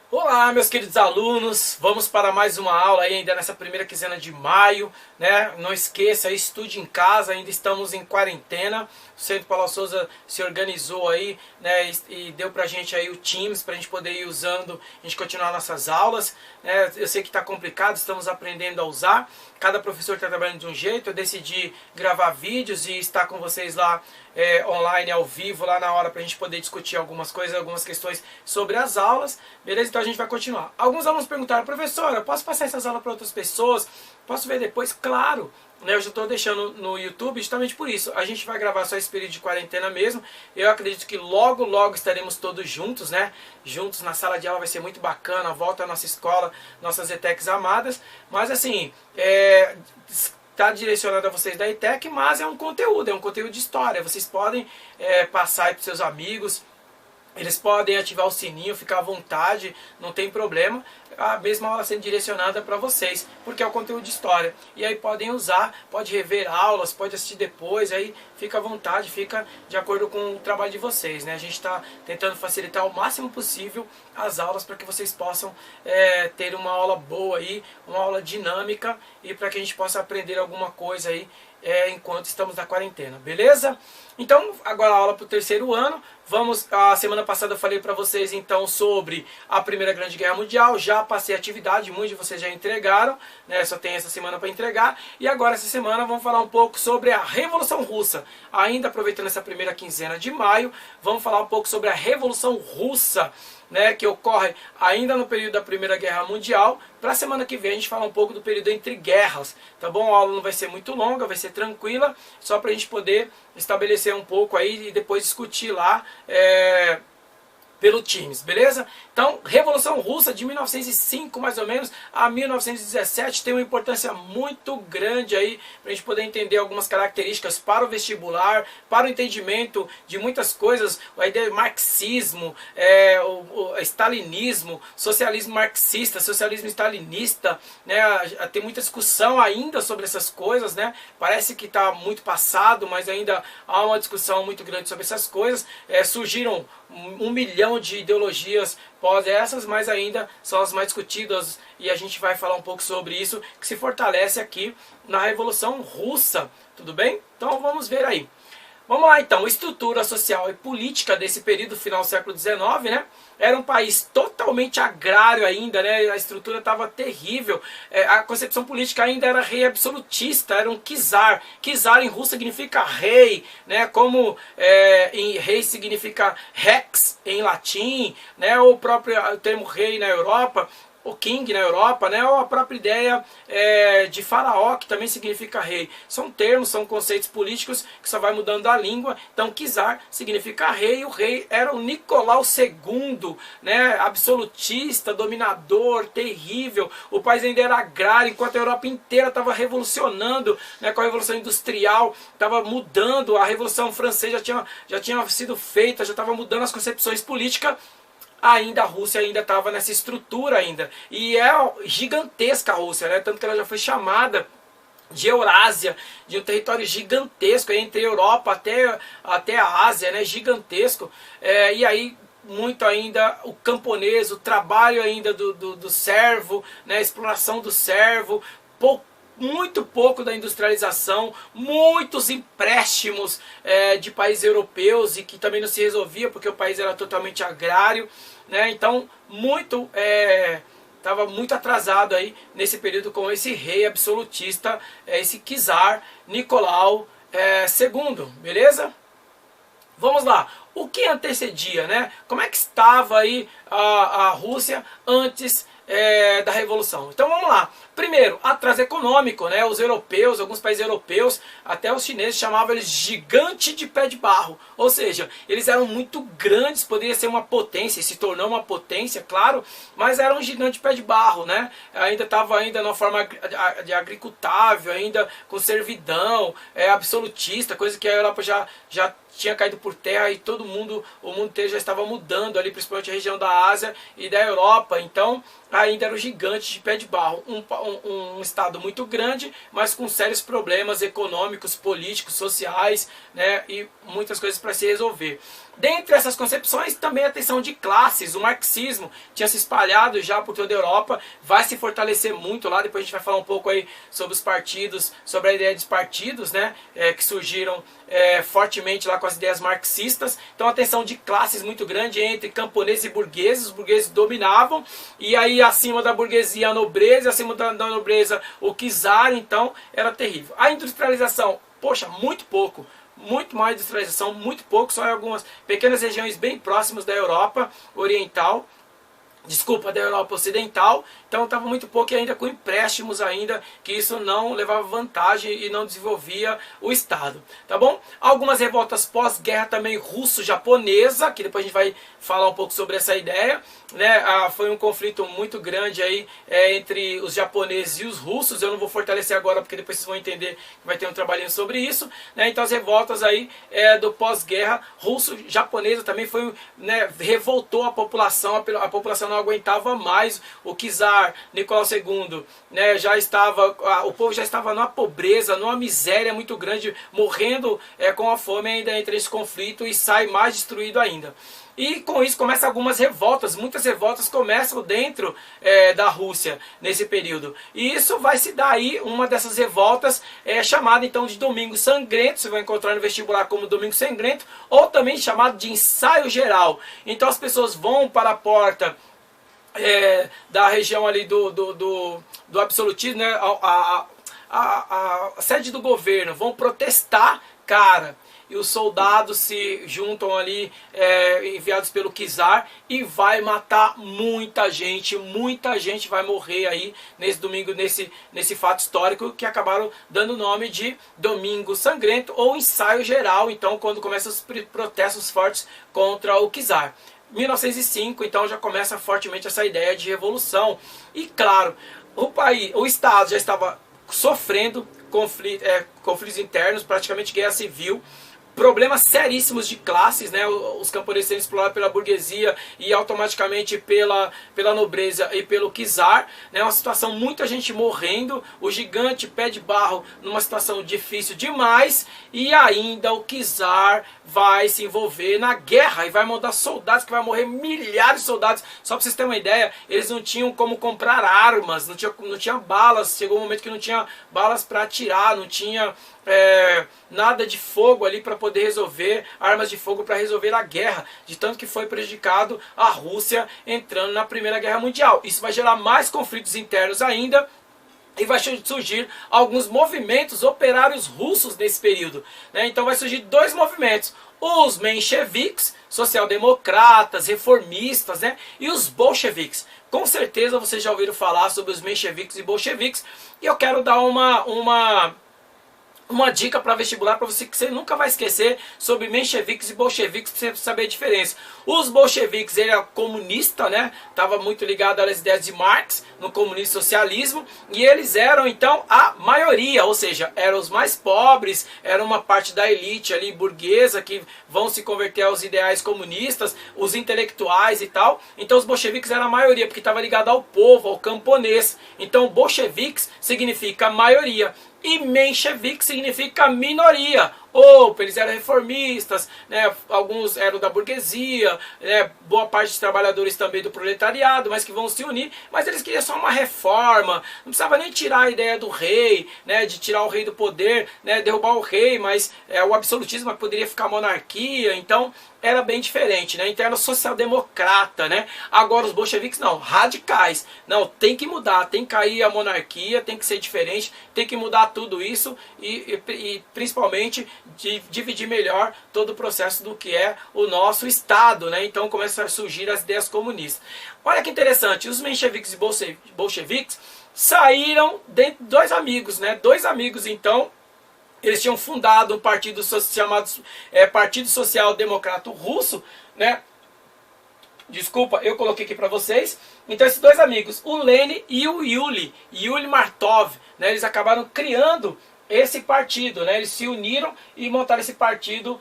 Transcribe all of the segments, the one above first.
Olá, meus queridos alunos, vamos para mais uma aula aí, ainda nessa primeira quinzena de maio, né? Não esqueça, estude em casa, ainda estamos em quarentena. O Centro Paulo Souza se organizou aí, né? E deu pra gente aí o Teams, pra gente poder ir usando, a gente continuar nossas aulas, né? Eu sei que tá complicado, estamos aprendendo a usar. Cada professor está trabalhando de um jeito. Eu decidi gravar vídeos e estar com vocês lá online, ao vivo, lá na hora, para a gente poder discutir algumas coisas, algumas questões sobre as aulas. Beleza? Então a gente vai continuar. Alguns alunos perguntaram: professora, posso passar essas aulas para outras pessoas? Posso ver depois? Claro! Eu já estou deixando no YouTube justamente por isso. A gente vai gravar só esse período de quarentena mesmo. Eu acredito que logo, logo estaremos todos juntos, né? Juntos na sala de aula, vai ser muito bacana. Volta à nossa escola, nossas ETECs amadas. Mas assim, está direcionado a vocês da ETEC, mas é um conteúdo de história. Vocês podem passar aí para os seus amigos. Eles podem ativar o sininho, ficar à vontade, não tem problema. A mesma aula sendo direcionada para vocês, porque é o conteúdo de história. E aí podem usar, pode rever aulas, pode assistir depois, aí fica à vontade, fica de acordo com o trabalho de vocês, né? A gente está tentando facilitar o máximo possível as aulas para que vocês possam ter uma aula boa aí, uma aula dinâmica, e para que a gente possa aprender alguma coisa aí enquanto estamos na quarentena, beleza? Então, agora a aula para o terceiro ano. A semana passada eu falei para vocês então sobre a Primeira Grande Guerra Mundial. Já passei a atividade, muitos de vocês já entregaram, né? Só tem essa semana para entregar. E agora essa semana vamos falar um pouco sobre a Revolução Russa. Ainda aproveitando essa primeira quinzena de maio, vamos falar um pouco sobre a Revolução Russa, né, que ocorre ainda no período da Primeira Guerra Mundial. Para a semana que vem a gente fala um pouco do período entre guerras, tá bom? A aula não vai ser muito longa, vai ser tranquila, só para a gente poder estabelecer um pouco aí e depois discutir lá pelo Teams, beleza? Então, Revolução Russa de 1905 mais ou menos a 1917 tem uma importância muito grande aí para a gente poder entender algumas características para o vestibular, para o entendimento de muitas coisas, a ideia do marxismo, o stalinismo, socialismo marxista, socialismo stalinista, né? Tem muita discussão ainda sobre essas coisas, né? Parece que está muito passado, mas ainda há uma discussão muito grande sobre essas coisas. Surgiram 1 milhão de ideologias pós essas, mas ainda são as mais discutidas, e a gente vai falar um pouco sobre isso, que se fortalece aqui na Revolução Russa, tudo bem? Então vamos ver aí. Vamos lá então, estrutura social e política desse período final do século XIX, né? Era um país totalmente agrário ainda, né? A estrutura estava terrível. A concepção política ainda era rei absolutista, era um czar. Czar em russo significa rei, né? Como em rei significa rex em latim, né? Ou o próprio termo rei na Europa, o king na Europa, né? Ou a própria ideia de faraó, que também significa rei. São termos, são conceitos políticos que só vai mudando a língua. Então, czar significa rei, e o rei era o Nicolau II, né? Absolutista, dominador, terrível. O país ainda era agrário, enquanto a Europa inteira estava revolucionando, né? Com a Revolução Industrial, estava mudando, a Revolução Francesa já tinha sido feita, já estava mudando as concepções políticas. Ainda a Rússia ainda estava nessa estrutura ainda. E é gigantesca a Rússia, né? Tanto que ela já foi chamada de Eurásia, de um território gigantesco, entre a Europa até a Ásia, né? Gigantesco. E aí muito ainda o camponês, o trabalho ainda do servo, né? A exploração do servo, muito pouco da industrialização, muitos empréstimos de países europeus, e que também não se resolvia porque o país era totalmente agrário, né? Então estava muito atrasado aí nesse período com esse rei absolutista, esse czar Nicolau II, beleza? Vamos lá, o que antecedia, né? Como é que estava aí a Rússia antes da Revolução? Então vamos lá. Primeiro, atraso econômico, né? Os europeus, alguns países europeus, até os chineses chamavam eles gigante de pé de barro. Ou seja, eles eram muito grandes, poderia ser uma potência, se tornou uma potência, claro, mas era um gigante de pé de barro, né? Ainda estava numa forma de agricultável, ainda com servidão, absolutista, coisa que a Europa já tinha caído por terra, e o mundo inteiro já estava mudando ali, principalmente a região da Ásia e da Europa. Então ainda era o gigante de pé de barro, um estado muito grande, mas com sérios problemas econômicos, políticos, sociais, né, e muitas coisas para se resolver. Dentre essas concepções, também a tensão de classes. O marxismo tinha se espalhado já por toda a Europa, vai se fortalecer muito lá. Depois a gente vai falar um pouco aí sobre os partidos, sobre a ideia dos partidos, né, que surgiram fortemente lá com as ideias marxistas. Então a tensão de classes muito grande entre camponeses e burgueses. Os burgueses dominavam, e aí acima da burguesia a nobreza, acima da nobreza o czar. Então era terrível. A industrialização, poxa, muito pouco. Muito mais industrialização, muito pouco, só em algumas pequenas regiões bem próximas da Europa Oriental, desculpa, da Europa Ocidental. Então estava muito pouco e ainda com empréstimos ainda, que isso não levava vantagem e não desenvolvia o Estado, tá bom? Algumas revoltas pós-guerra também russo-japonesa, que depois a gente vai falar um pouco sobre essa ideia, né? Foi um conflito muito grande aí entre os japoneses e os russos. Eu não vou fortalecer agora porque depois vocês vão entender que vai ter um trabalhinho sobre isso, né? Então as revoltas aí do pós-guerra russo-japonesa também foi, né, revoltou a população não aguentava mais. O czar Nicolau II, né, já estava, o povo já estava numa pobreza, numa miséria muito grande, morrendo com a fome. Ainda entra esse conflito e sai mais destruído ainda. E com isso começam algumas revoltas, muitas revoltas começam dentro da Rússia nesse período. E isso vai se dar aí, uma dessas revoltas chamada então de Domingo Sangrento, você vai encontrar no vestibular como Domingo Sangrento, ou também chamado de Ensaio Geral. Então as pessoas vão para a porta da região ali do absolutismo, né, a sede do governo, vão protestar, cara. E os soldados se juntam ali, enviados pelo czar, e vai matar muita gente vai morrer aí nesse domingo, nesse fato histórico que acabaram dando o nome de Domingo Sangrento ou Ensaio Geral. Então, quando começam os protestos fortes contra o czar. 1905, então já começa fortemente essa ideia de revolução. E claro, o Estado já estava sofrendo conflitos internos, praticamente guerra civil, problemas seríssimos de classes, né? Os camponeses sendo explorados pela burguesia e automaticamente pela nobreza e pelo czar, né? Uma situação, muita gente morrendo, o gigante pé de barro numa situação difícil demais, e ainda o czar vai se envolver na guerra e vai mandar soldados, que vai morrer milhares de soldados. Só para vocês terem uma ideia, eles não tinham como comprar armas, não tinha balas, chegou um momento que não tinha balas para atirar, não tinha nada de fogo ali para poder resolver, armas de fogo para resolver a guerra, de tanto que foi prejudicado a Rússia entrando na Primeira Guerra Mundial. Isso vai gerar mais conflitos internos ainda, e vai surgir alguns movimentos operários russos nesse período, né? Então vai surgir dois movimentos: os mencheviques, social-democratas, reformistas, né? E os bolcheviques. Com certeza vocês já ouviram falar sobre os mencheviques e bolcheviques, e eu quero dar uma dica para vestibular, para você, que você nunca vai esquecer, sobre mencheviques e bolcheviques, para você saber a diferença. Os bolcheviques, ele era comunista, né? Estava muito ligado às ideias de Marx, no comunismo e socialismo, e eles eram então a maioria, ou seja, eram os mais pobres, era uma parte da elite ali burguesa que vão se converter aos ideais comunistas, os intelectuais e tal. Então os bolcheviques eram a maioria, porque estava ligado ao povo, ao camponês. Então bolcheviques significa maioria, e menchevique significa minoria. Ou eles eram reformistas, né? Alguns eram da burguesia, né? Boa parte dos trabalhadores também do proletariado, mas que vão se unir. Mas eles queriam só uma reforma, não precisava nem tirar a ideia do rei, né? De tirar o rei do poder, né? Derrubar o rei, mas o absolutismo poderia ficar monarquia. Então era bem diferente, né? Então era social-democrata, né? Agora os bolcheviques não, radicais. Não, tem que mudar, tem que cair a monarquia, tem que ser diferente, tem que mudar tudo isso e principalmente dividir melhor todo o processo do que é o nosso Estado, né? Então começam a surgir as ideias comunistas. Olha que interessante, os mencheviques e bolcheviques saíram de dois amigos, né? Dois amigos, então, eles tinham fundado um partido chamado Partido Social Democrata Russo, né? Desculpa, eu coloquei aqui para vocês. Então esses dois amigos, o Lenin e o Yuli Martov, né? Eles acabaram criando esse partido, né? Eles se uniram e montaram esse partido,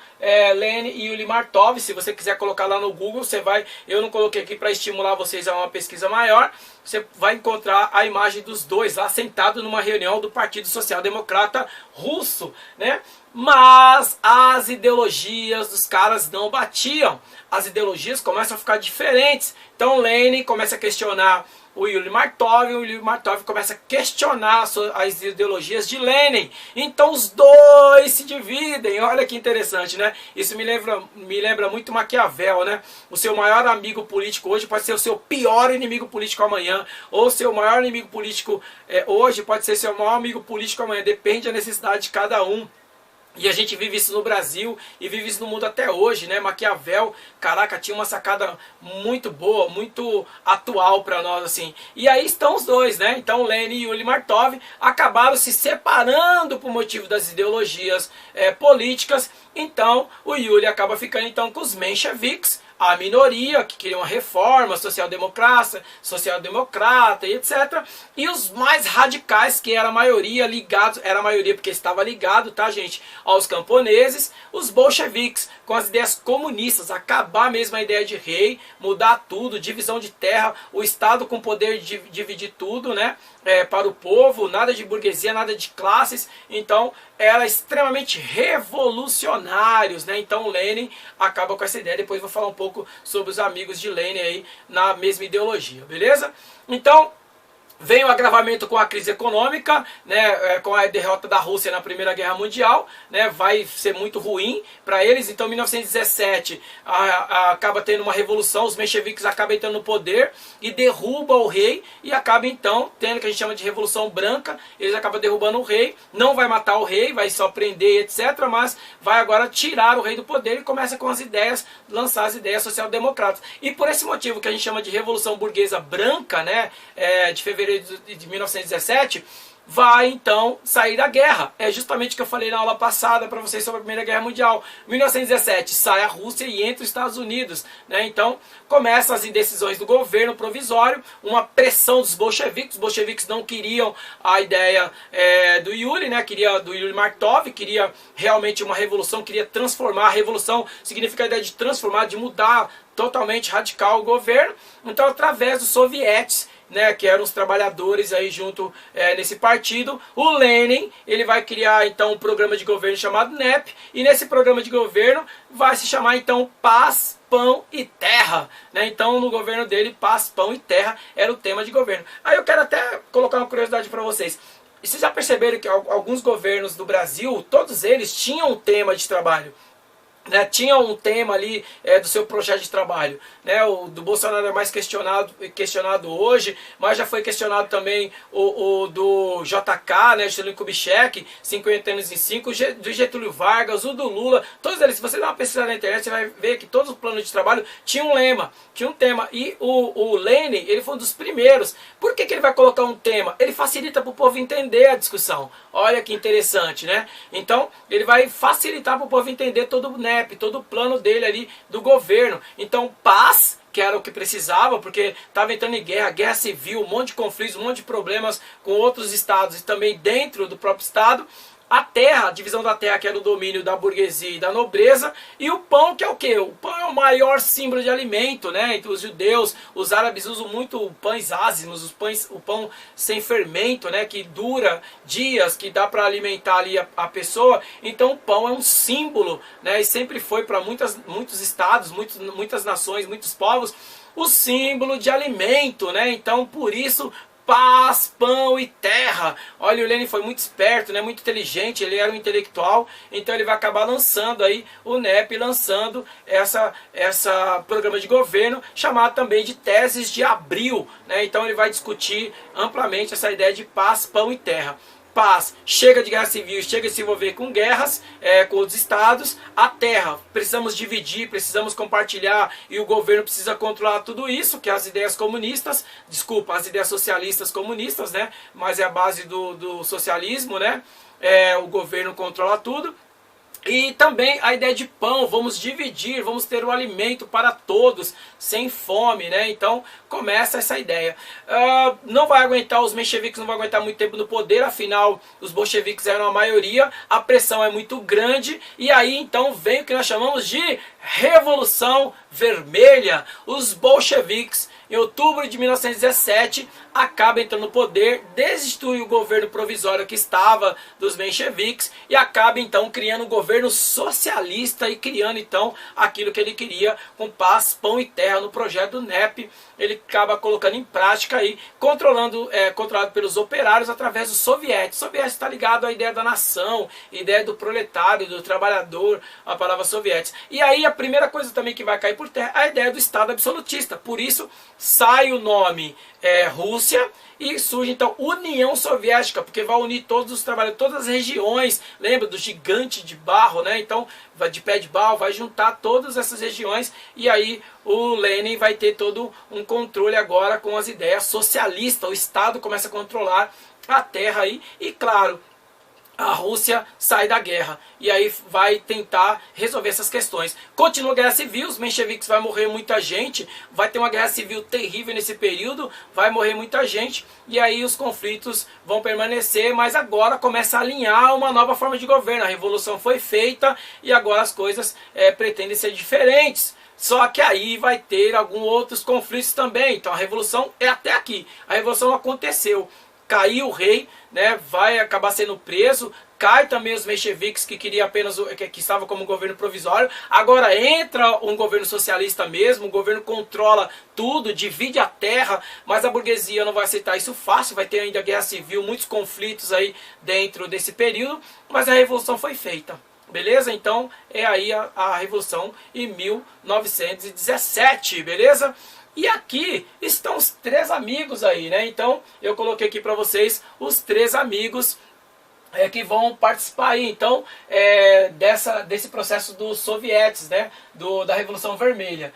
Lenin e Yuli Martov. Se você quiser colocar lá no Google, você vai, eu não coloquei aqui para estimular vocês a uma pesquisa maior, você vai encontrar a imagem dos dois lá sentados numa reunião do Partido Social Democrata Russo, né? Mas as ideologias dos caras não batiam. As ideologias começam a ficar diferentes. Então Lenin começa a questionar o Yuri Martov, e o Yuri Martov começa a questionar as ideologias de Lenin. Então os dois se dividem. Olha que interessante, né? Isso me lembra muito Maquiavel, né? O seu maior amigo político hoje pode ser o seu pior inimigo político amanhã. Ou o seu maior inimigo político hoje pode ser seu maior amigo político amanhã. Depende da necessidade de cada um. E a gente vive isso no Brasil e vive isso no mundo até hoje, né? Maquiavel, caraca, tinha uma sacada muito boa, muito atual para nós, assim. E aí estão os dois, né? Então Lenin e Yuri Martov acabaram se separando por motivo das ideologias políticas. Então o Yuri acaba ficando então com os mencheviques, a minoria que queria uma reforma social-democrata e etc. E os mais radicais, que era a maioria ligados, era a maioria porque estava ligado, tá, gente, aos camponeses, os bolcheviques, com as ideias comunistas, acabar mesmo a ideia de rei, mudar tudo, divisão de terra, o Estado com poder de dividir tudo, né, para o povo, nada de burguesia, nada de classes. Então era extremamente revolucionários, né? Então Lenin acaba com essa ideia. Depois vou falar um pouco sobre os amigos de Lenin aí na mesma ideologia, beleza? Então vem o agravamento com a crise econômica, né, com a derrota da Rússia na Primeira Guerra Mundial, né, vai ser muito ruim para eles. Então, em 1917, acaba tendo uma revolução, os mencheviques acabam entrando no poder e derrubam o rei, e acaba então tendo o que a gente chama de Revolução Branca. Eles acabam derrubando o rei, não vai matar o rei, vai só prender, etc., mas vai agora tirar o rei do poder e começa com as ideias, lançar as ideias social-democratas. E por esse motivo que a gente chama de Revolução Burguesa Branca, né, de fevereiro de 1917, vai então sair da guerra. É justamente o que eu falei na aula passada para vocês sobre a Primeira Guerra Mundial. 1917 sai a Rússia e entra os Estados Unidos, né? Então começam as indecisões do governo provisório, uma pressão dos bolcheviques. Os bolcheviques não queriam a ideia do Yuri, né? Queria do Yuri Martov, queria realmente uma revolução, queria transformar. A revolução significa a ideia de transformar, de mudar totalmente radical o governo. Então, através dos sovietes, né, que eram os trabalhadores aí junto nesse partido, o Lenin, ele vai criar então um programa de governo chamado NEP, e nesse programa de governo vai se chamar então Paz, Pão e Terra, né? Então no governo dele, Paz, Pão e Terra era o tema de governo. Aí eu quero até colocar uma curiosidade para vocês. E vocês já perceberam que alguns governos do Brasil, todos eles tinham um tema de trabalho, né? Tinha um tema ali do seu projeto de trabalho, né? O do Bolsonaro é mais questionado hoje, mas já foi questionado também o do JK, né? Juscelino Kubitschek, 50 anos em 5, do Getúlio Vargas, o do Lula, todos eles. Se você dar uma pesquisada na internet, você vai ver que todos os planos de trabalho tinham um lema, tinha um tema. E o Lenin, ele foi um dos primeiros. Por que ele vai colocar um tema? Ele facilita para o povo entender a discussão. Olha que interessante, né? Então ele vai facilitar para o povo entender todo o NEP, todo o plano dele ali do governo. Então paz, que era o que precisava, porque estava entrando em guerra, guerra civil, um monte de conflitos, um monte de problemas com outros estados e também dentro do próprio estado. A terra, a divisão da terra, que era o domínio da burguesia e da nobreza, e o pão, que é o quê? O pão é o maior símbolo de alimento, né? Entre os judeus, os árabes usam muito pães ázimos, o pão sem fermento, né? Que dura dias, que dá para alimentar ali a pessoa. Então o pão é um símbolo, né? E sempre foi para muitos estados, muitas nações, muitos povos, o símbolo de alimento, né? Então por isso, paz, pão e terra. Olha, o Lenin foi muito esperto, né? Muito inteligente, ele era um intelectual, então ele vai acabar lançando aí o NEP, lançando essa programa de governo, chamado também de Teses de Abril, né? Então ele vai discutir amplamente essa ideia de paz, pão e terra. Paz, chega de guerra civil, chega de se envolver com guerras, com outros estados. A terra, precisamos dividir, precisamos compartilhar, e o governo precisa controlar tudo isso, que é as ideias comunistas, desculpa, as ideias socialistas comunistas, né? Mas é a base do socialismo, né? O governo controla tudo. E também a ideia de pão, vamos dividir, vamos ter o alimento para todos, sem fome, né? Então começa essa ideia. Não vai aguentar, os mencheviques não vão aguentar muito tempo no poder, afinal os bolcheviques eram a maioria, a pressão é muito grande, e aí então vem o que nós chamamos de Revolução Vermelha. Os bolcheviques, em outubro de 1917, acabam entrando no poder, destitui o governo provisório que estava dos mencheviques e acaba então criando um governo socialista e criando então aquilo que ele queria, com paz, pão e terra, no projeto do NEP. Ele acaba colocando em prática aí, controlado pelos operários através dos soviéticos. O soviético está ligado à ideia da nação, ideia do proletário, do trabalhador, a palavra soviética. E aí a primeira coisa também que vai cair por terra é a ideia do Estado absolutista. Por isso sai o nome Rússia e surge então União Soviética, porque vai unir todos os trabalhadores, todas as regiões. Lembra do gigante de barro, né? Então, de pé de barro, vai juntar todas essas regiões e aí o Lenin vai ter todo um controle agora com as ideias socialistas. O Estado começa a controlar a terra aí e, claro, a Rússia sai da guerra e aí vai tentar resolver essas questões. Continua a guerra civil, os mencheviques vai morrer muita gente, vai ter uma guerra civil terrível nesse período, vai morrer muita gente e aí os conflitos vão permanecer, mas agora começa a alinhar uma nova forma de governo. A revolução foi feita e agora as coisas pretendem ser diferentes. Só que aí vai ter alguns outros conflitos também. Então a revolução é até aqui. A revolução aconteceu. Caiu o rei, né, vai acabar sendo preso, cai também os mencheviques que queria apenas que estava como governo provisório. Agora entra um governo socialista mesmo, o governo controla tudo, divide a terra, mas a burguesia não vai aceitar isso fácil, vai ter ainda guerra civil, muitos conflitos aí dentro desse período, mas a revolução foi feita. Beleza? Então é aí a revolução em 1917, beleza? E aqui estão os três amigos aí, né? Então eu coloquei aqui para vocês os três amigos que vão participar aí, então, desse processo dos sovietes, né? Da Revolução Vermelha.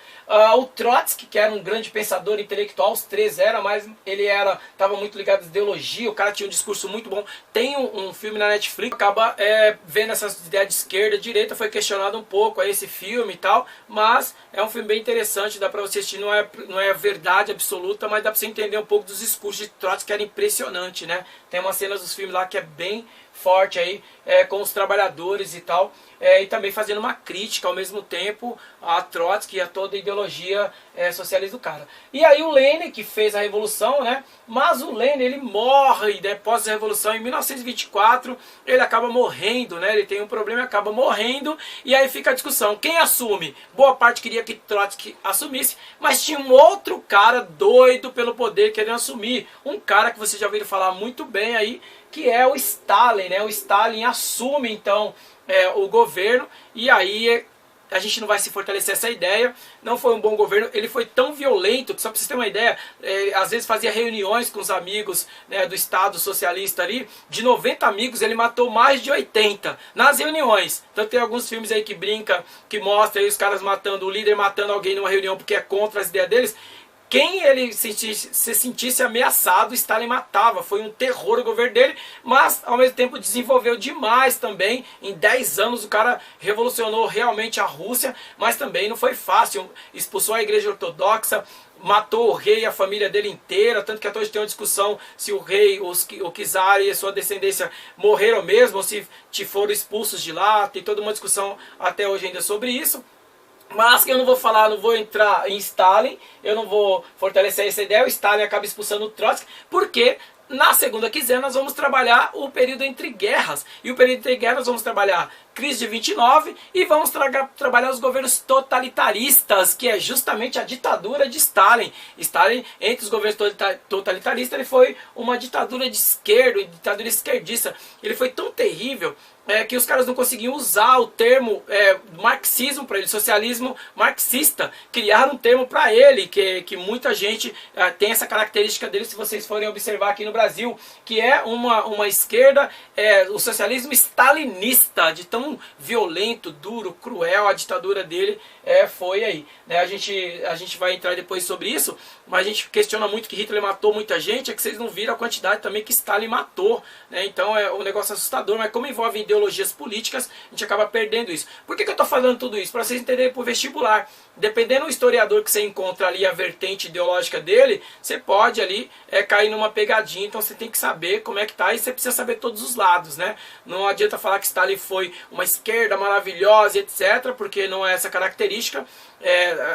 O Trotsky, que era um grande pensador intelectual, os três eram, mas ele estava muito ligado à ideologia, o cara tinha um discurso muito bom. Tem um filme na Netflix, acaba vendo essas ideias de esquerda e direita, foi questionado um pouco esse filme e tal, mas é um filme bem interessante, dá para você assistir, não é verdade absoluta, mas dá para você entender um pouco dos discursos de Trotsky, que era impressionante, né? Tem umas cenas dos filmes lá que é bem forte aí, com os trabalhadores e tal, e também fazendo uma crítica ao mesmo tempo a Trotsky e a toda a ideologia socialista do cara. E aí o Lenin, que fez a revolução, né? Mas o Lenin, ele morre, né, pós a revolução em 1924, ele acaba morrendo, né? Ele tem um problema e acaba morrendo, e aí fica a discussão, quem assume? Boa parte queria que Trotsky assumisse, mas tinha um outro cara doido pelo poder querendo assumir, um cara que vocês já ouviram falar muito bem aí, que é o Stalin, né? O Stalin assume então o governo e aí a gente não vai se fortalecer essa ideia. Não foi um bom governo, ele foi tão violento que, só para vocês terem uma ideia, às vezes fazia reuniões com os amigos, né, do Estado socialista ali, de 90 amigos ele matou mais de 80 nas reuniões. Então tem alguns filmes aí que brinca, que mostra aí os caras matando, o líder matando alguém numa reunião porque é contra as ideias deles. Quem ele se sentisse ameaçado, Stalin matava. Foi um terror o governo dele, mas ao mesmo tempo desenvolveu demais também. Em 10 anos o cara revolucionou realmente a Rússia, mas também não foi fácil. Expulsou a igreja ortodoxa, matou o rei e a família dele inteira, tanto que até hoje tem uma discussão se o rei, o czar e a sua descendência morreram mesmo, ou se foram expulsos de lá. Tem toda uma discussão até hoje ainda sobre isso. Mas que eu não vou falar, não vou entrar em Stalin, eu não vou fortalecer essa ideia. O Stalin acaba expulsando o Trotsky, porque na segunda quinzena nós vamos trabalhar o período entre guerras. E o período entre guerras nós vamos trabalhar crise de 29 e vamos trabalhar os governos totalitaristas, que é justamente a ditadura de Stalin. Stalin, entre os governos totalitaristas, ele foi uma ditadura de esquerda, uma ditadura esquerdista. Ele foi tão terrível que os caras não conseguiam usar o termo marxismo para ele, socialismo marxista. Criaram um termo para ele, que muita gente tem essa característica dele, se vocês forem observar aqui no Brasil, que é uma esquerda, o socialismo stalinista, de tão violento, duro, cruel a ditadura dele foi aí. Né? A gente vai entrar depois sobre isso, mas a gente questiona muito que Hitler matou muita gente, é que vocês não viram a quantidade também que Stalin matou. Né? Então é um negócio assustador, mas como envolve ideologias políticas, a gente acaba perdendo isso. Por que eu estou falando tudo isso? Para vocês entenderem por vestibular. Dependendo do historiador que você encontra ali, a vertente ideológica dele, você pode ali cair numa pegadinha, então você tem que saber como é que tá, e você precisa saber todos os lados, né? Não adianta falar que Stalin foi uma esquerda maravilhosa, etc., porque não é essa característica.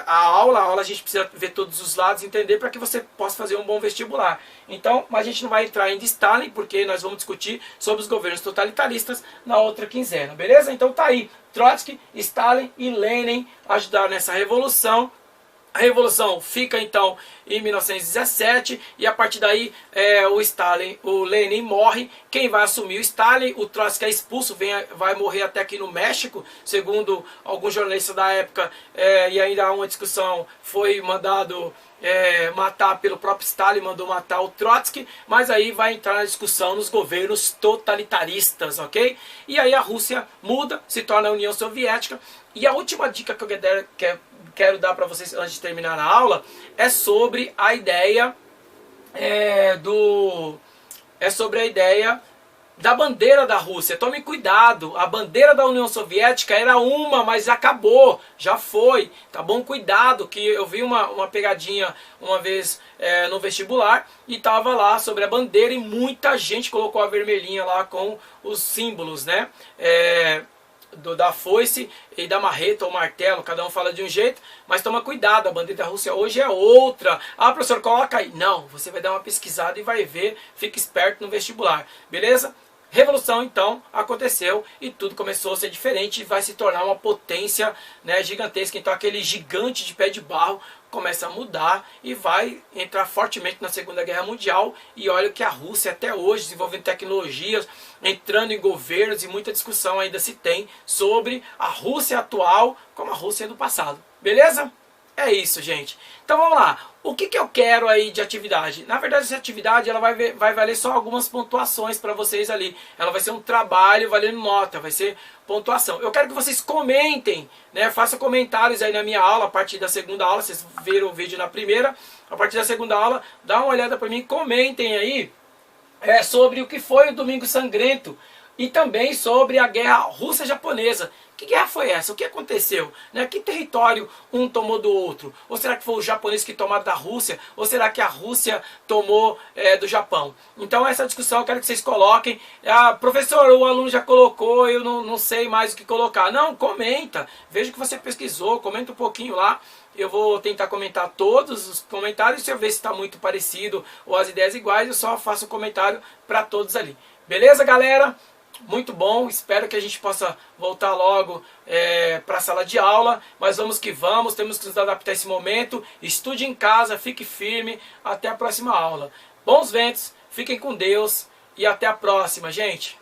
A aula a gente precisa ver todos os lados, entender, para que você possa fazer um bom vestibular. Então, mas a gente não vai entrar em Stalin, porque nós vamos discutir sobre os governos totalitaristas na outra quinzena, beleza? Então tá aí, Trotsky, Stalin e Lenin ajudaram nessa revolução. A revolução fica então em 1917 e a partir daí o Lenin morre. Quem vai assumir? O Stalin. O Trotsky é expulso, vai morrer até aqui no México, segundo alguns jornalistas da época, e ainda há uma discussão, foi mandado matar pelo próprio Stalin, mandou matar o Trotsky, mas aí vai entrar na discussão nos governos totalitaristas, ok? E aí a Rússia muda, se torna a União Soviética. E a última dica que eu quero dar para vocês antes de terminar a aula é sobre a ideia da bandeira da Rússia. Tome cuidado, a bandeira da União Soviética era uma, mas acabou, já foi, tá bom? Cuidado, que eu vi uma pegadinha uma vez no vestibular e tava lá sobre a bandeira e muita gente colocou a vermelhinha lá com os símbolos, né? Da foice e da marreta ou martelo, cada um fala de um jeito, mas toma cuidado, a bandeira da Rússia hoje é outra. Ah, professor, coloca aí. Não, você vai dar uma pesquisada e vai ver, fica esperto no vestibular, beleza? Revolução então aconteceu e tudo começou a ser diferente e vai se tornar uma potência, né, gigantesca. Então aquele gigante de pé de barro começa a mudar e vai entrar fortemente na Segunda Guerra Mundial. E olha que a Rússia até hoje desenvolvendo tecnologias, entrando em governos, e muita discussão ainda se tem sobre a Rússia atual como a Rússia do passado. Beleza? É isso, gente. Então vamos lá. O que eu quero aí de atividade? Na verdade, essa atividade ela vai valer só algumas pontuações para vocês ali. Ela vai ser um trabalho valendo nota, vai ser pontuação. Eu quero que vocês comentem, né? Façam comentários aí na minha aula, a partir da segunda aula. Vocês viram o vídeo na primeira. A partir da segunda aula, dá uma olhada para mim, comentem aí sobre o que foi o Domingo Sangrento e também sobre a Guerra Russa-Japonesa. Que guerra foi essa? O que aconteceu? Né? Que território um tomou do outro? Ou será que foi os japoneses que tomaram da Rússia? Ou será que a Rússia tomou do Japão? Então essa discussão eu quero que vocês coloquem. Professor, o aluno já colocou, eu não sei mais o que colocar. Não, comenta. Veja que você pesquisou, comenta um pouquinho lá. Eu vou tentar comentar todos os comentários. Se eu ver se está muito parecido ou as ideias iguais, eu só faço um comentário para todos ali. Beleza, galera? Muito bom, espero que a gente possa voltar logo para a sala de aula, mas vamos que vamos, temos que nos adaptar a esse momento. Estude em casa, fique firme, até a próxima aula. Bons ventos, fiquem com Deus e até a próxima, gente.